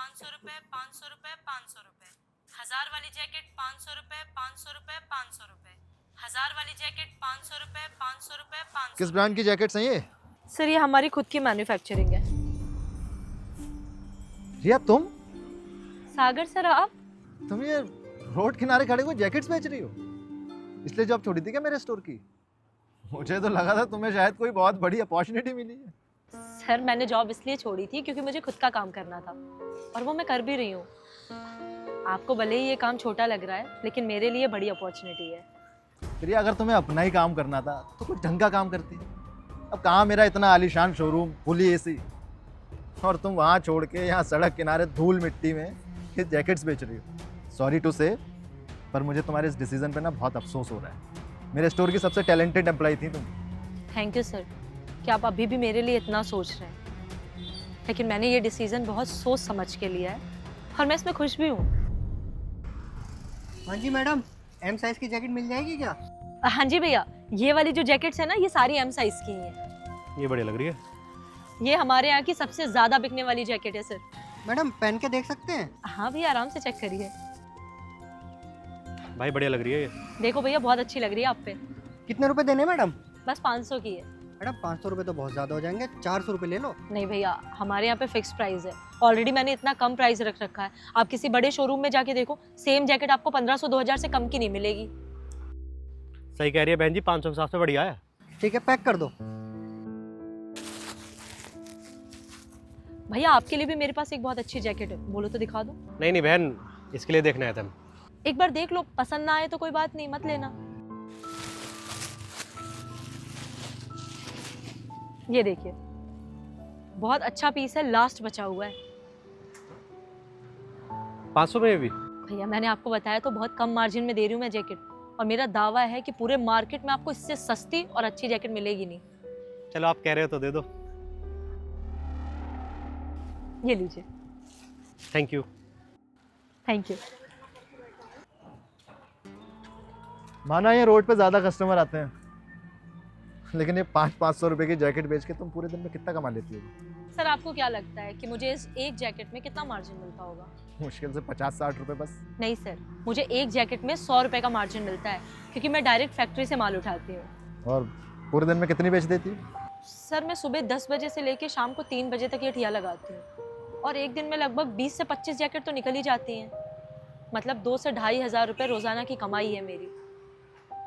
500 रुपए, 500 रुपए, 500 रुपए। 1000 वाली जैकेट 500 रुपए, 500 रुपए, 500 रुपए। 1000 वाली जैकेट 500 रुपए, 500 रुपए, 500। किस ब्रांड की जैकेट्स हैं ये? सर ये हमारी खुद की मैन्युफैक्चरिंग है। रिया तुम सागर सर आप? तुम ये रोड किनारे खड़े हुए जैकेट्स बेच रही हो? इसलिए जॉब छोड़ी थी क्या मेरे स्टोर की? मुझे तो लगा था तुम्हें शायद कोई बहुत बड़ी अपॉर्चुनिटी मिली है। सर मैंने जॉब इसलिए छोड़ी थी क्योंकि मुझे खुद का काम करना था और वो मैं कर भी रही हूँ। आपको भले ही ये काम छोटा लग रहा है लेकिन मेरे लिए बड़ी अपॉर्चुनिटी है। रिया अगर तुम्हें अपना ही काम करना था तो कुछ ढंग का काम करती। अब कहाँ मेरा इतना आलीशान शोरूम, फुली एसी, और तुम वहाँ छोड़ के यहाँ सड़क किनारे धूल मिट्टी में ये जैकेट्स बेच रही हो। सॉरी टू से, पर मुझे तुम्हारे इस डिसीजन पे ना बहुत अफसोस हो रहा है। मेरे स्टोर की सबसे टैलेंटेड एम्प्लॉय थी तुम। थैंक यू सर कि आप अभी भी मेरे लिए इतना सोच रहे हैं, लेकिन मैंने ये डिसीजन बहुत सोच समझ के लिया है और मैं इसमें खुश भी हूँ। हाँ जी मैडम, एम साइज की जैकेट मिल जाएगी क्या? हाँ जी भैया, ये वाली जो जैकेट्स है ना ये सारी एम साइज की ही हैं। ये बढ़िया लग रही है। ये हमारे यहाँ की सबसे ज्यादा बिकने वाली जैकेट है सर। मैडम पहन के देख सकते हैं? हाँ भैया आराम से चेक करिए। भाई बढ़िया लग रही है ये। देखो भैया बहुत अच्छी लग रही है आप पे। कितने रुपए देने मैडम? बस 500 की है। मैडम 500 रुपए तो बहुत ज़्यादा हो जाएंगे, 400 रुपए ले लो। नहीं भैया हमारे यहाँ पे फिक्स प्राइस है। ऑलरेडी मैंने इतना कम प्राइस रख रखा है। आप किसी बड़े शोरूम में जाके देखो, सेम जैकेट आपको 1500-2000 से कम की नहीं मिलेगी। सही कह रही है बहन जी, 500 के हिसाब से बढ़िया है। ठीक है, पैक कर दो। भैया आपके लिए भी मेरे पास एक बहुत अच्छी जैकेट है, बोलो तो दिखा दो। नहीं नहीं बहन, इसके लिए देखने आए थे हम। एक बार देख लो, पसंद ना आए तो कोई बात नहीं, मत लेना। ये देखिए बहुत अच्छा पीस है, लास्ट बचा हुआ है। 500 में भी? भैया मैंने आपको बताया तो बहुत कम मार्जिन में दे रही हूँ मैं जैकेट, और मेरा दावा है कि पूरे मार्केट में आपको इससे सस्ती और अच्छी जैकेट मिलेगी नहीं। चलो आप कह रहे हो तो दे दो। ये लीजिए। Thank you. Thank you. माना ये रोड पे ज़्यादा कस्टमर आते हैं, लेकिन ये 500 रुपए की जैकेट बेच के तुम पूरे दिन में कितना कमा लेती हो? सर आपको क्या लगता है कि मुझे इस एक जैकेट में कितना मार्जिन मिलता होगा? मुश्किल से 50-60 रुपए बस। नहीं सर, मुझे एक जैकेट में 100 रुपए का मार्जिन मिलता है क्योंकि मैं डायरेक्ट फैक्ट्री से माल उठाती हूँ। और पूरे दिन में कितनी बेच देती हो? सर मैं सुबह 10 बजे से लेके शाम को 3 बजे तक ये ठिया लगाती हूँ, और एक दिन में लगभग 20 से 25 जैकेट तो निकल ही जाती हैं। मतलब 2 से 2,500 रुपये रोज़ाना की कमाई है मेरी।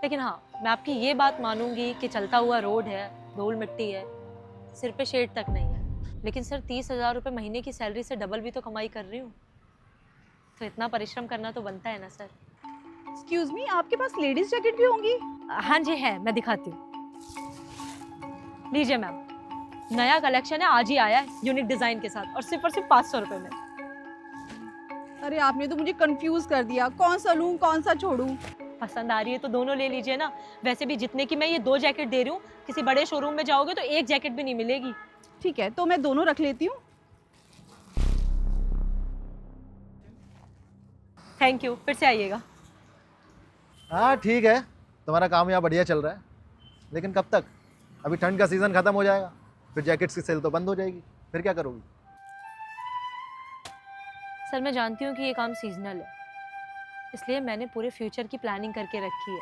लेकिन हाँ, मैं आपकी ये बात मानूंगी कि चलता हुआ रोड है, धूल मिट्टी है, सिर पे शेड तक नहीं है, लेकिन सर 30,000 रुपये महीने की सैलरी से डबल भी तो कमाई कर रही हूँ, तो इतना परिश्रम करना तो बनता है ना सर। एक्सक्यूज मी, आपके पास लेडीज जैकेट भी होंगी? हाँ जी है, मैं दिखाती हूँ। लीजिए मैम, नया कलेक्शन है, आज ही आया है यूनिक डिजाइन के साथ, और सिर्फ 500 रुपये में। अरे आपने तो मुझे कंफ्यूज कर दिया, कौन सा लूं कौन सा छोड़ूं? पसंद आ रही है तो दोनों ले लीजिए ना। वैसे भी जितने की मैं ये 2 जैकेट दे रही हूँ, किसी बड़े शोरूम में जाओगे तो एक जैकेट भी नहीं मिलेगी। ठीक है, तो मैं दोनों रख लेती हूँ। थैंक यू, फिर से आइएगा। हाँ ठीक है, तुम्हारा काम यहाँ बढ़िया चल रहा है, लेकिन कब तक? अभी ठंड का सीज़न ख़त्म हो जाएगा, फिर जैकेट्स की सेल तो बंद हो जाएगी, फिर क्या करोगी? सर मैं जानती हूँ कि ये काम सीजनल है, इसलिए मैंने पूरे फ्यूचर की प्लानिंग करके रखी है।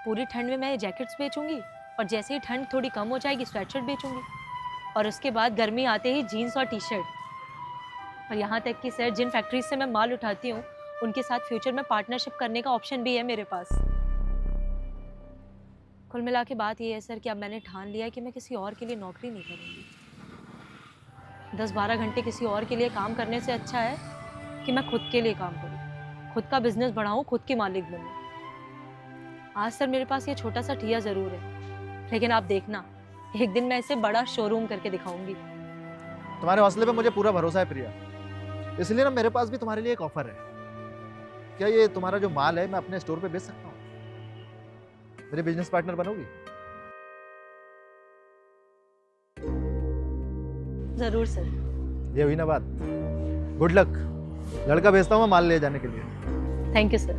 पूरी ठंड में मैं ये जैकेट्स बेचूंगी, और जैसे ही ठंड थोड़ी कम हो जाएगी स्वेटशर्ट बेचूंगी, और उसके बाद गर्मी आते ही जीन्स और टी शर्ट। और यहाँ तक कि सर जिन फैक्ट्रीज से मैं माल उठाती हूँ उनके साथ फ्यूचर में पार्टनरशिप करने का ऑप्शन भी है मेरे पास। कुल मिला के बात ये है सर कि अब मैंने ठान लिया है कि मैं किसी और के लिए नौकरी नहीं करूँगी। 10-12 घंटे किसी और के लिए काम करने से अच्छा है कि मैं खुद के लिए काम करूँ, खुद का बिजनेस बढ़ाऊँ, खुद की मालिक बनूँ। आज सर मेरे पास ये छोटा सा ठिया ज़रूर है, लेकिन आप देखना एक दिन मैं इसे बड़ा शोरूम करके दिखाऊंगी। तुम्हारे हौसले पे मुझे पूरा भरोसा है प्रिया, इसलिए ना मेरे पास भी तुम्हारे लिए एक ऑफर है। क्या ये तुम्हारा जो माल है मैं अपने स्टोर पे बेच सकता हूँ? मेरे बिजनेस पार्टनर बनोगी? ज़रूर सर। ये हुई ना बात। गुड लक, लड़का भेजता हूँ मैं माल ले जाने के लिए। Thank you sir.